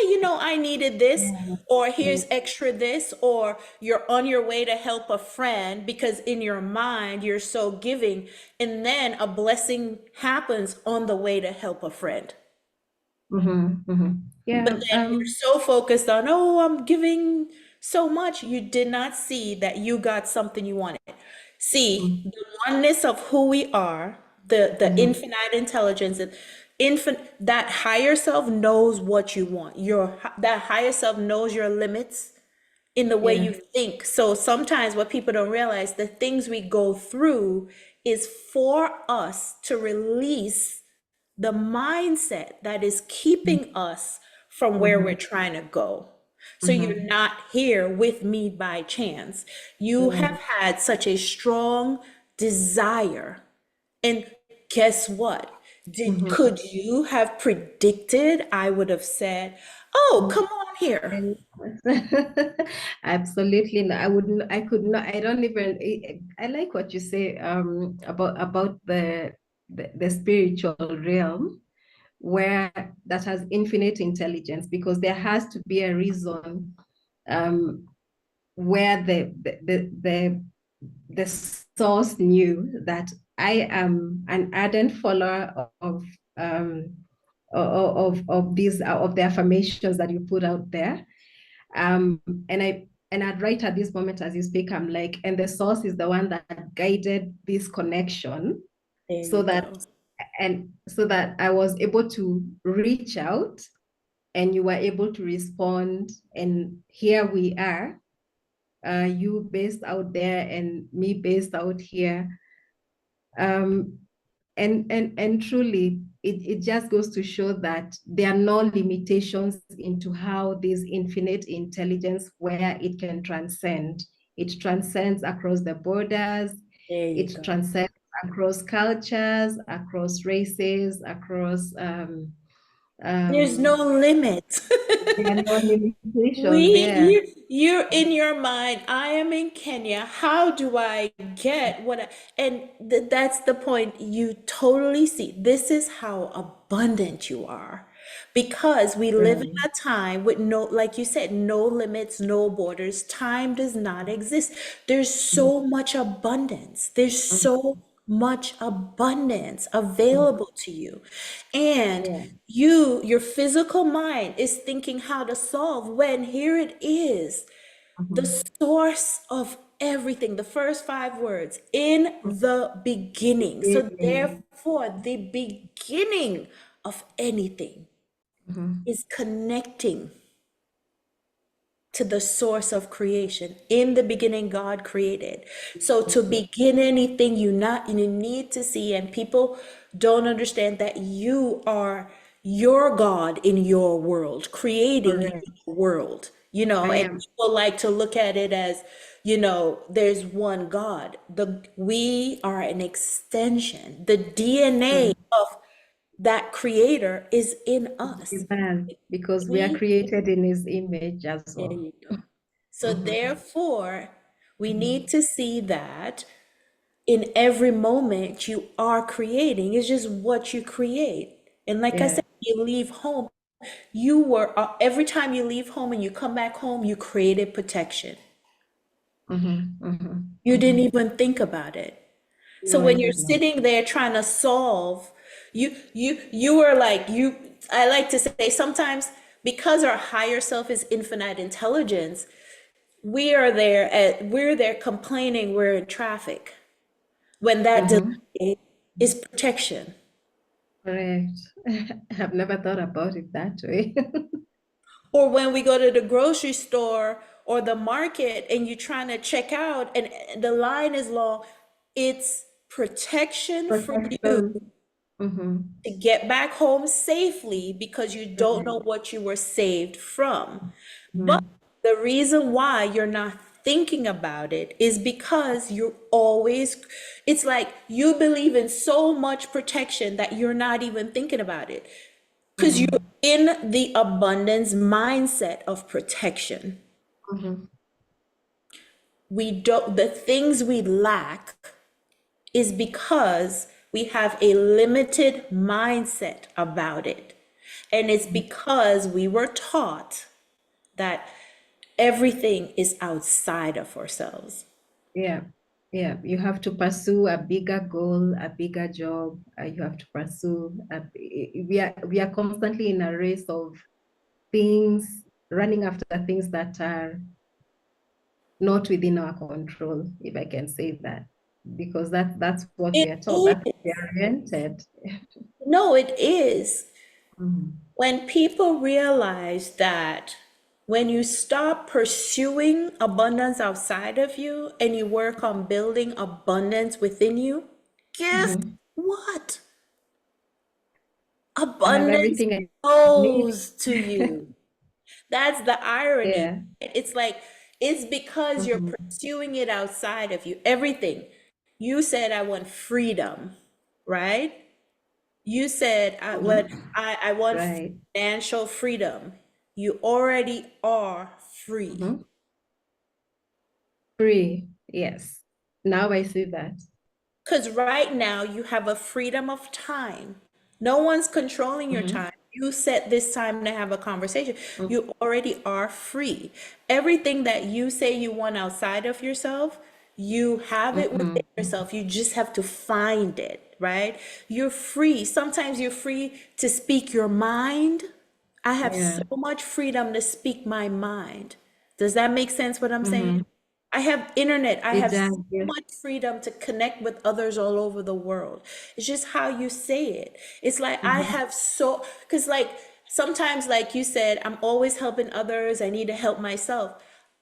S1: I needed this,
S2: Yeah.
S1: or
S2: Yeah.
S1: here's extra this, or you're on your way to help a friend because in your mind you're so giving, and then a blessing happens on the way to help a friend.
S2: Mm-hmm. Mm-hmm.
S1: But
S2: Yeah.
S1: then you're so focused on, oh, I'm giving so much, you did not see that you got something you wanted. See,
S2: Mm-hmm.
S1: the oneness of who we are, the
S2: Mm-hmm.
S1: infinite intelligence, and infinite, that higher self knows what you want. That higher self knows your limits. in the way
S2: Yeah.
S1: you think. So sometimes what people don't realize, the things we go through is for us to release the mindset that is keeping us from where we're
S2: Mm-hmm.
S1: trying to go. So you're
S2: Mm-hmm.
S1: not here with me by chance. You have had such a strong desire. And guess what?
S2: Mm-hmm.
S1: Could you have predicted I would have said, "Oh, come on here."
S2: And absolutely no, I wouldn't, I could not, I don't even, I like what you say about the spiritual realm where that has infinite intelligence, because there has to be a reason um where the source knew that I am an ardent follower um of these of the affirmations that you put out there. Um, and I'd write at this moment as you speak, I'm like, and the source is the one that guided this connection
S1: There
S2: so
S1: you
S2: that,
S1: go.
S2: and so that I was able to reach out and you were able to respond. And here we are, you based out there and me based out here. Um, and truly it just goes to show that there are no limitations into how this infinite intelligence, where it can transcend, it transcends across the borders,
S1: There you
S2: it
S1: go.
S2: transcends across cultures, across races, across
S1: There's no
S2: um
S1: limit.
S2: there are no limitations
S1: We,
S2: there.
S1: you're in your mind. I am in Kenya. How do I get what I, and that's the point. You totally see. This is how abundant you are. Because we live in
S2: Really.
S1: a time with no, like you said, no limits, no borders. Time does not exist. There's
S2: Mhm.
S1: so much abundance. There's
S2: Mhm.
S1: so much abundance available to you. And
S2: Yeah.
S1: your physical mind is thinking how to solve, when here it is, the
S2: Mhm.
S1: source of everything, the first five words, in the beginning. So
S2: Beginning.
S1: therefore, the beginning of anything
S2: Mhm.
S1: is connecting to the source of creation. In the beginning, God created. So to begin anything, you need to see, and people don't understand that you are your God in your world, creating
S2: Correct.
S1: your world.
S2: I
S1: And
S2: am.
S1: people like to look at it as, there's one God. We are an extension. The DNA
S2: Mhm.
S1: of that creator is in us.
S2: Amen. Because we are
S1: We,
S2: created in his image as
S1: there
S2: well.
S1: you go. So
S2: Mhm.
S1: therefore, we need
S2: Mhm.
S1: to see that in every moment you are creating. It's just what you create. And like I
S2: Yeah.
S1: said, you leave home, every time you leave home and you come back home, you created protection.
S2: Mhm. Mhm.
S1: You didn't
S2: Mhm.
S1: even think about it. So
S2: No, I
S1: when you're
S2: did not.
S1: sitting there trying to solve, you were like, I like to say sometimes, because our higher self is infinite intelligence, we're there complaining we're in traffic, when that
S2: Mhm.
S1: delay is protection.
S2: Correct. I've never thought about it that way.
S1: Or when we go to the grocery store or the market and you're trying to check out and the line is long, it's protection for you
S2: Protection. Mhm.
S1: to get back home safely, because you don't
S2: Correct.
S1: know what you were saved from. But
S2: Mhm.
S1: the reason why you're not thinking about it is because it's like you believe in so much protection that you're not even thinking about it. Because you're
S2: Mhm.
S1: in the abundance mindset of protection.
S2: Mhm.
S1: The things we lack is because we have a limited mindset about it. And it's because we were taught that everything is outside of ourselves.
S2: Yeah. Yeah. You have to pursue a bigger goal, a bigger job. You have to pursue. We are constantly in a race of things, running after things that are not within our control, if I can say that, because that's what
S1: It
S2: we are told. That's
S1: is.
S2: what we are oriented.
S1: No, it is.
S2: Mhm.
S1: When people realize that When you stop pursuing abundance outside of you and you work on building abundance within you, guess
S2: Mm-hmm.
S1: what?
S2: I have
S1: Abundance
S2: everything I need.
S1: flows to you. That's the irony.
S2: Yeah.
S1: It's like, it's because you're
S2: Mm-hmm.
S1: pursuing it outside of you. Everything. You said, I want freedom, right? You said,
S2: Mm-hmm.
S1: I want
S2: Right.
S1: financial freedom. You already are free.
S2: Mm-hmm. Free. Yes. Now I see that.
S1: Because right now you have a freedom of time. No one's controlling your
S2: Mm-hmm.
S1: time. You set this time to have a conversation.
S2: Mm-hmm.
S1: You already are free. Everything that you say you want outside of yourself, you have it within
S2: Mm-hmm.
S1: yourself. You just have to find it, right? You're free. Sometimes you're free to speak your mind. I have so
S2: Yeah.
S1: much freedom to speak my mind. Does that make sense what I'm saying?
S2: Mm-hmm.
S1: I have internet. I
S2: It
S1: have
S2: does.
S1: so
S2: Yes.
S1: much freedom to connect with others all over the world. It's just how you say it. It's like I
S2: Mm-hmm.
S1: have so, because like sometimes, like you said, I'm always helping others. I need to help myself.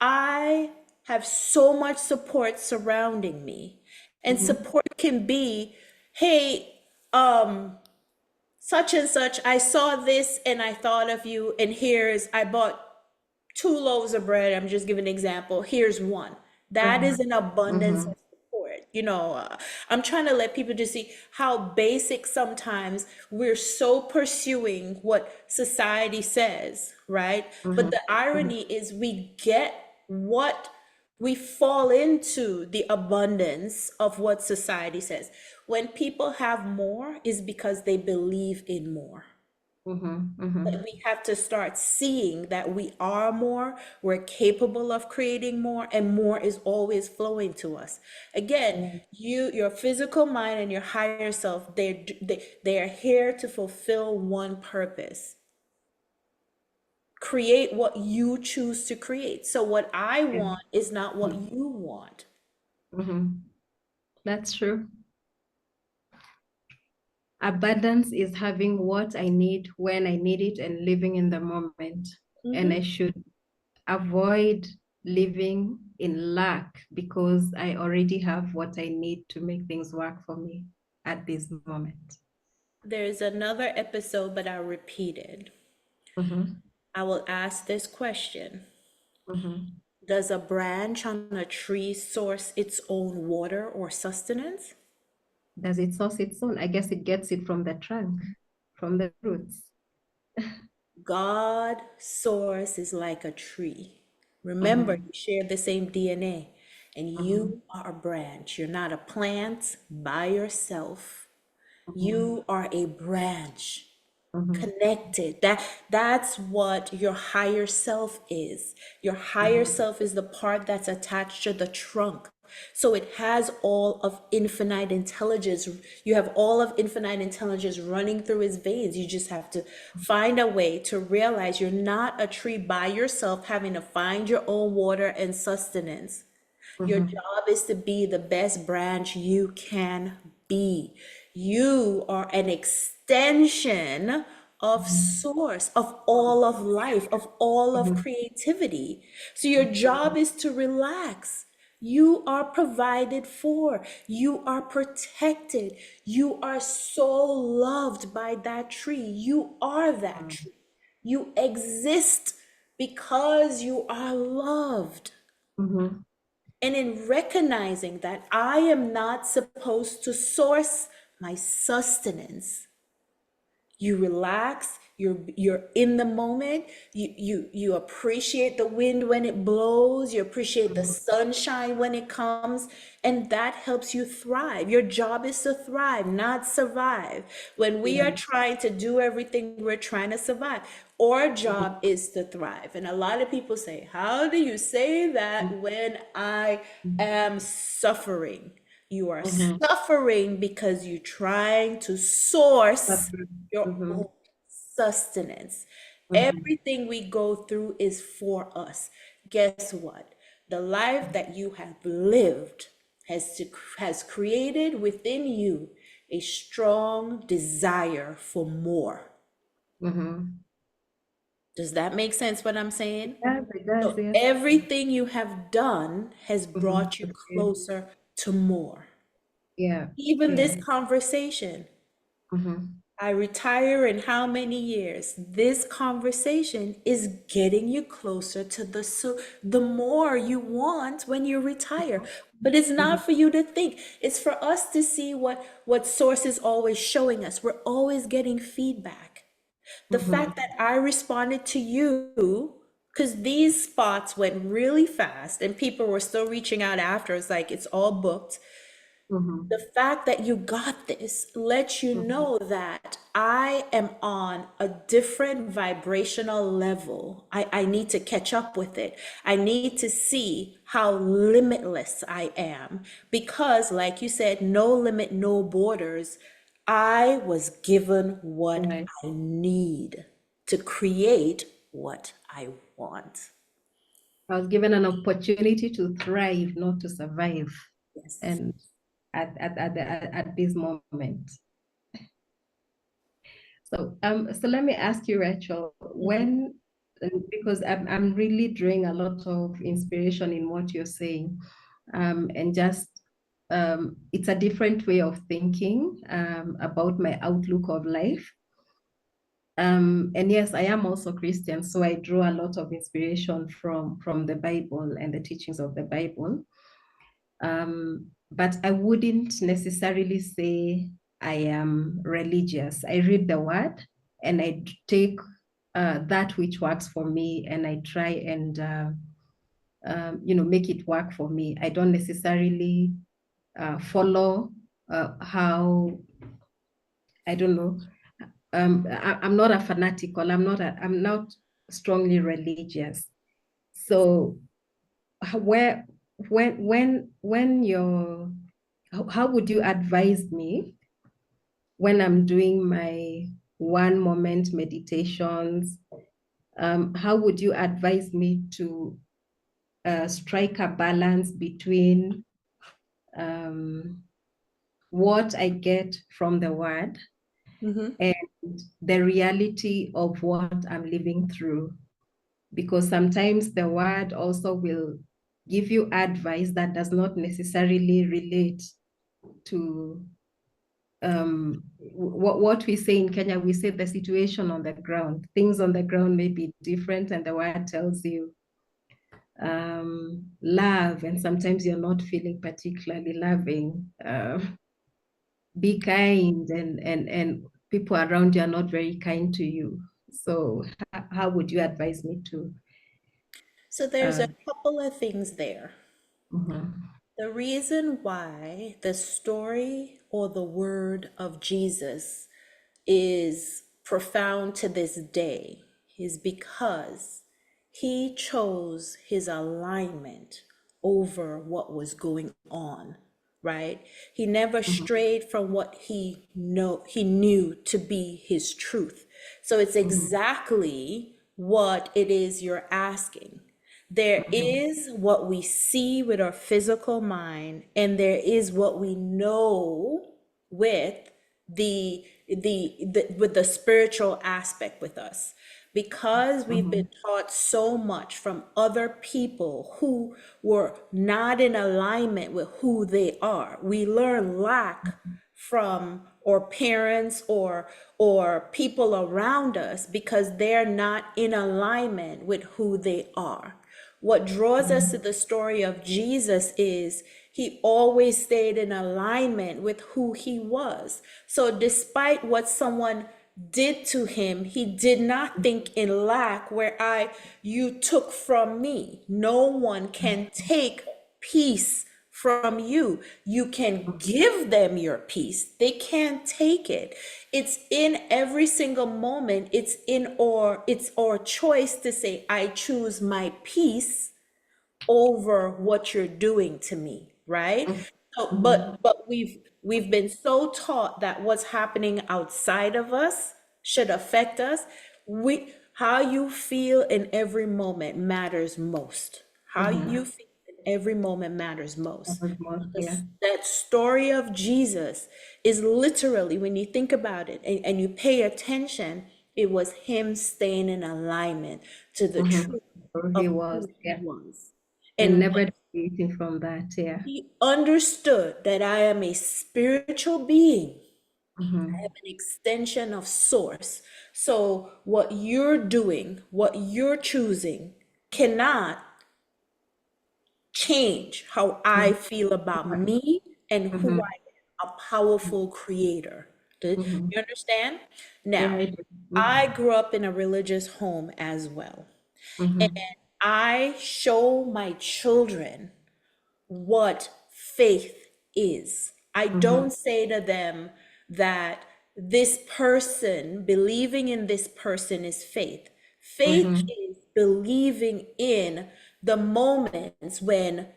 S1: I have so much support surrounding me. And
S2: Mm-hmm.
S1: support can be, hey, um, such and such, I saw this and I thought of you, and I bought 2 loaves of bread. I'm just giving an example. Here's one. That
S2: Right.
S1: is an abundance
S2: Mm-hmm.
S1: of support. I'm trying to let people just see how basic sometimes we're so pursuing what society says, right? But
S2: Mm-hmm.
S1: the irony is what we fall into the abundance of what society says. When people have more is because they believe in more.
S2: Mm-hmm. Mm-hmm.
S1: But we have to start seeing that we are more, we're capable of creating more, and more is always flowing to us. Again,
S2: Yeah.
S1: your physical mind and your higher self, they are here to fulfill one purpose. Create what you choose to create. So what I
S2: Yeah.
S1: want is not what you want.
S2: Mm-hmm. That's true. Abundance is having what I need when I need it and living in the moment. And
S1: Mhm.
S2: I should avoid living in lack because I already have what I need to make things work for me at this moment.
S1: There's another episode, but I'll repeat it.
S2: Mm-hmm.
S1: I will ask this question.
S2: Mm-hmm.
S1: Does a branch on a tree source its own water or sustenance?
S2: Does it source its own? I guess it gets it from the trunk, from the roots.
S1: God source is like a tree. Remember,
S2: Mm-hmm.
S1: you share the same DNA, and
S2: Mm-hmm.
S1: you are a branch. You're not a plant by yourself.
S2: Mm-hmm.
S1: You are a branch.
S2: Mm-hmm.
S1: Connected. That's what your higher self is. Your higher
S2: Mm-hmm.
S1: self is the part that's attached to the trunk. So it has all of infinite intelligence. You have all of infinite intelligence running through its veins. You just have to find a way to realize you're not a tree by yourself, having to find your own water and sustenance. Your
S2: Mm-hmm.
S1: job is to be the best branch you can be. You are an extension of source, of all of life, of all of
S2: Mm-hmm.
S1: creativity. So your job is to relax. You are provided for. You are protected. You are so loved by that tree. You are that tree. You exist because you are loved.
S2: Mm-hmm.
S1: And in recognizing that I am not supposed to source my sustenance, you relax, you're in the moment, you appreciate the wind when it blows, you appreciate the sunshine when it comes, and that helps you thrive. Your job is to thrive, not survive. When we are
S2: Yeah.
S1: trying to do everything, we're trying to survive. Our job is to thrive. And a lot of people say, how do you say that when I am suffering? You are
S2: Mm-hmm.
S1: suffering because you're trying to source your
S2: Mm-hmm.
S1: own sustenance.
S2: Mm-hmm.
S1: Everything we go through is for us. Guess what? The life that you have lived has created within you a strong desire for more.
S2: Mm-hmm.
S1: Does that make sense what I'm saying?
S2: does,
S1: So
S2: yes.
S1: everything you have done has
S2: Mhm.
S1: brought you
S2: Okay.
S1: closer to more.
S2: Yeah,
S1: Even
S2: yeah.
S1: this conversation,
S2: Mhm.
S1: I retire in how many years? This conversation is getting you closer to the more you want when you retire. But it's
S2: Mhm.
S1: not for you to think. It's for us to see what source is always showing us. We're always getting feedback. The
S2: Mhm.
S1: fact that I responded to you, because these spots went really fast and people were still reaching out after. It's like it's all booked. The
S2: Mhm.
S1: fact that you got this lets you
S2: Mhm.
S1: know that I am on a different vibrational level. I need to catch up with it. I need to see how limitless I am. Because, like you said, no limit, no borders. I was given what
S2: Right.
S1: I need to create what I want.
S2: I was given an opportunity to thrive, not to survive.
S1: Yes.
S2: And at this moment. So let me ask you, Rachel, because I'm really drawing a lot of inspiration in what you're saying, and just it's a different way of thinking about my outlook of life. And yes, I am also Christian, so I draw a lot of inspiration from the Bible and the teachings of the Bible. But I wouldn't necessarily say I am religious. I read the word and I take that which works for me and I try and make it work for me. I don't necessarily follow how, I don't know. I'm not a fanatical. I'm not strongly religious. So where when you're how would you advise me when I'm doing my one moment meditations? How would you advise me to strike a balance between um, what I get from the word
S1: Mm-hmm.
S2: and the reality of what I'm living through? Because sometimes the word also will give you advice that does not necessarily relate to what we say in Kenya. We say the situation on the ground. Things on the ground may be different, and the word tells you love, and sometimes you're not feeling particularly loving. Be kind, and people around you are not very kind to you. So, how would you advise me to?
S1: So there's a
S2: Uh,
S1: couple of things there.
S2: mhm,
S1: The reason why the story or the word of Jesus is profound to this day is because he chose his alignment over what was going on, right? He never
S2: mhm,
S1: strayed from what he knew to be his truth. So it's
S2: mhm,
S1: exactly what it is you're asking. There
S2: mhm,
S1: is what we see with our physical mind, and there is what we know with with the spiritual aspect with us. Because we've been
S2: mhm,
S1: taught so much from other people who were not in alignment with who they are, we learn lack from or parents or people around us because they're not in alignment with who they are. What draws us to
S2: mhm,
S1: the story of Jesus is he always stayed in alignment with who he was. So despite what someone did to him, he did not think in lack where you took from me. No one can take peace from you. You can give them your peace. They can't take it. It's in every single moment. It's our choice to say, I choose my peace over what you're doing to me, right?
S2: mhm,
S1: So,
S2: mhm,
S1: but we've been so taught that what's happening outside of us should affect us. We How you feel in every moment matters most. How you
S2: mhm.
S1: feel in every moment matters
S2: That
S1: most.
S2: was more, yeah.
S1: That story of Jesus is literally, when you think about it and you pay attention, it was him staying in alignment to the
S2: Mhm.
S1: truth
S2: Who he
S1: of
S2: was,
S1: who he
S2: yeah.
S1: was.
S2: And
S1: And
S2: never deviating from that, yeah.
S1: he understood that I am a spiritual being. I
S2: Mm-hmm.
S1: am an extension of source. So what you're doing, what you're choosing, cannot change how I feel about me and who
S2: Mm-hmm.
S1: I am, a powerful creator. Do
S2: Mm-hmm.
S1: you understand?
S2: Yeah,
S1: Now,
S2: I do.
S1: I
S2: Mm-hmm.
S1: grew up in a religious home as well. And
S2: Mm-hmm.
S1: I show my children what faith is. I
S2: Mm-hmm.
S1: don't say to them that this person, believing in this person is faith. Faith
S2: Mm-hmm.
S1: is believing in the moments when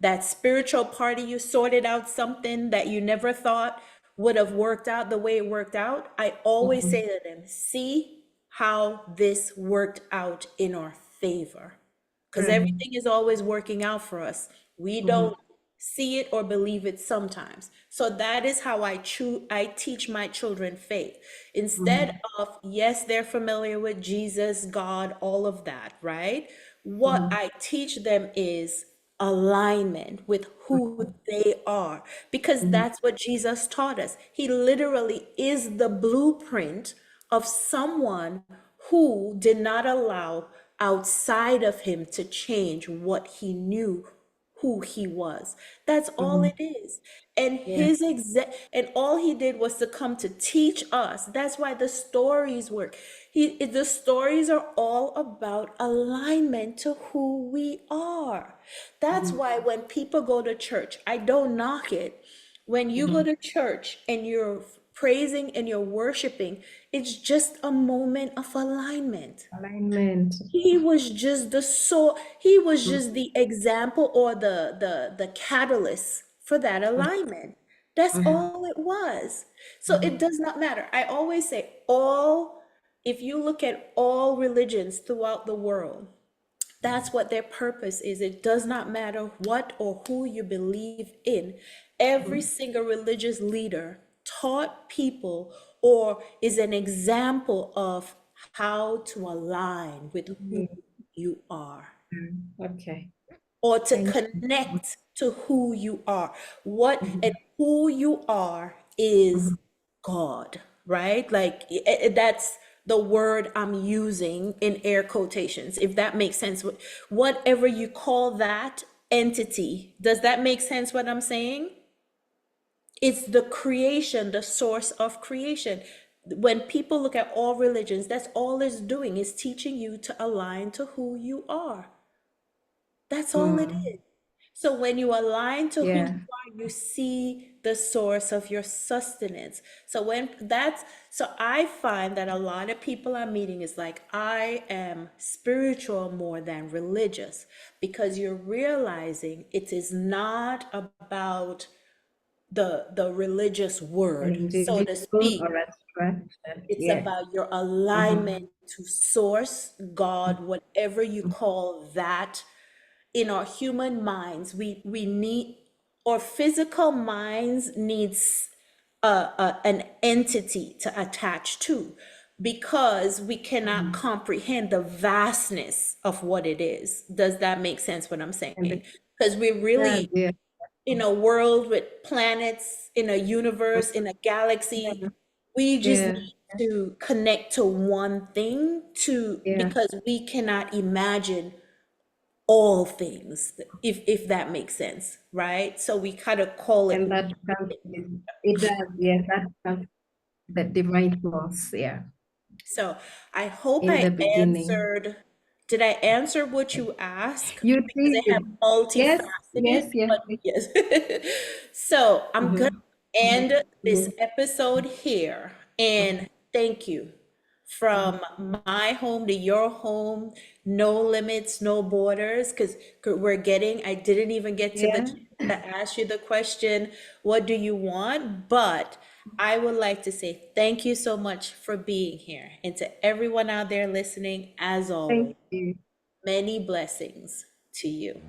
S1: that spiritual party you sorted out something that you never thought would have worked out the way it worked out. I always
S2: Mm-hmm.
S1: say to them, see how this worked out in our favor, because
S2: Right.
S1: everything is always working out for us. We
S2: Mm-hmm.
S1: don't see it or believe it sometimes. So that is how I teach my children faith. Instead
S2: Mm-hmm.
S1: of, yes, they're familiar with Jesus, God, all of that, right? What
S2: Mm-hmm.
S1: I teach them is alignment with who they are, because
S2: Mm-hmm.
S1: that's what Jesus taught us. He literally is the blueprint of someone who did not allow outside of him to change what he knew, who he was. That's all
S2: Mm-hmm.
S1: it is. And
S2: Yeah.
S1: all he did was to come to teach us. That's why the stories work. The stories are all about alignment to who we are. That's
S2: Mm-hmm.
S1: why when people go to church, I don't knock it. When you go
S2: Mm-hmm.
S1: to church and you're praising and you're worshiping, it's just a moment of alignment.
S2: Alignment.
S1: He was
S2: Mm-hmm.
S1: just the example or the catalyst for that alignment. That's
S2: Mm-hmm.
S1: all it was. So it
S2: Mm-hmm.
S1: does not matter. I always say if you look at all religions throughout the world, that's what their purpose is. It does not matter what or who you believe in. Every single religious leader taught people or is an example of how to align with who
S2: Mm-hmm.
S1: you are,
S2: Okay.
S1: or to
S2: Thank you.
S1: connect to who you are. What and
S2: Mm-hmm.
S1: who you are is
S2: Mm-hmm.
S1: God, right? Like that's the word I'm using in air quotations, if that makes sense. Whatever you call that entity, does that make sense what I'm saying? It's the creation, the source of creation. When people look at all religions, that's all it's doing, is teaching you to align to who you are. That's all it
S2: Mm.
S1: is. So when you align to who you
S2: Yeah.
S1: are, you see the source of your sustenance. So I find that a lot of people I'm meeting is like, I am spiritual more than religious, because you're realizing it is not about the religious
S2: An
S1: word, so to
S2: individual
S1: speak.
S2: or a structure.
S1: It's
S2: Yeah.
S1: about your
S2: Mm-hmm.
S1: alignment to source, God, whatever you call that. In our human minds, we need, or physical minds needs an entity to attach to, because we cannot
S2: Mm-hmm.
S1: comprehend the vastness of what it is. Does that make sense what I'm
S2: And
S1: saying?
S2: the,
S1: Because we're
S2: yeah,
S1: really
S2: yeah.
S1: in a world with planets, in a universe, in a galaxy.
S2: Yeah.
S1: We just
S2: Yeah.
S1: need to connect to one thing,
S2: Yeah.
S1: because we cannot imagine all things, if that makes sense, right? So we kind of call it.
S2: And that comes with, it does, yes, that comes with the divine force, yeah,
S1: So I hope
S2: in
S1: I
S2: the beginning.
S1: answered. Did I answer what you asked?
S2: You
S1: Because they have
S2: did. Yes,
S1: multifaceted,
S2: yes, yes.
S1: but yes. So I'm gonna
S2: Mm-hmm.
S1: end this
S2: Mm-hmm.
S1: episode here, and thank you. From my home to your home, no limits, no borders, because I didn't even get to the
S2: Yeah.
S1: chance to ask you the question, what do you want? But I would like to say thank you so much for being here. And to everyone out there listening, as always,
S2: Thank you.
S1: many blessings to you.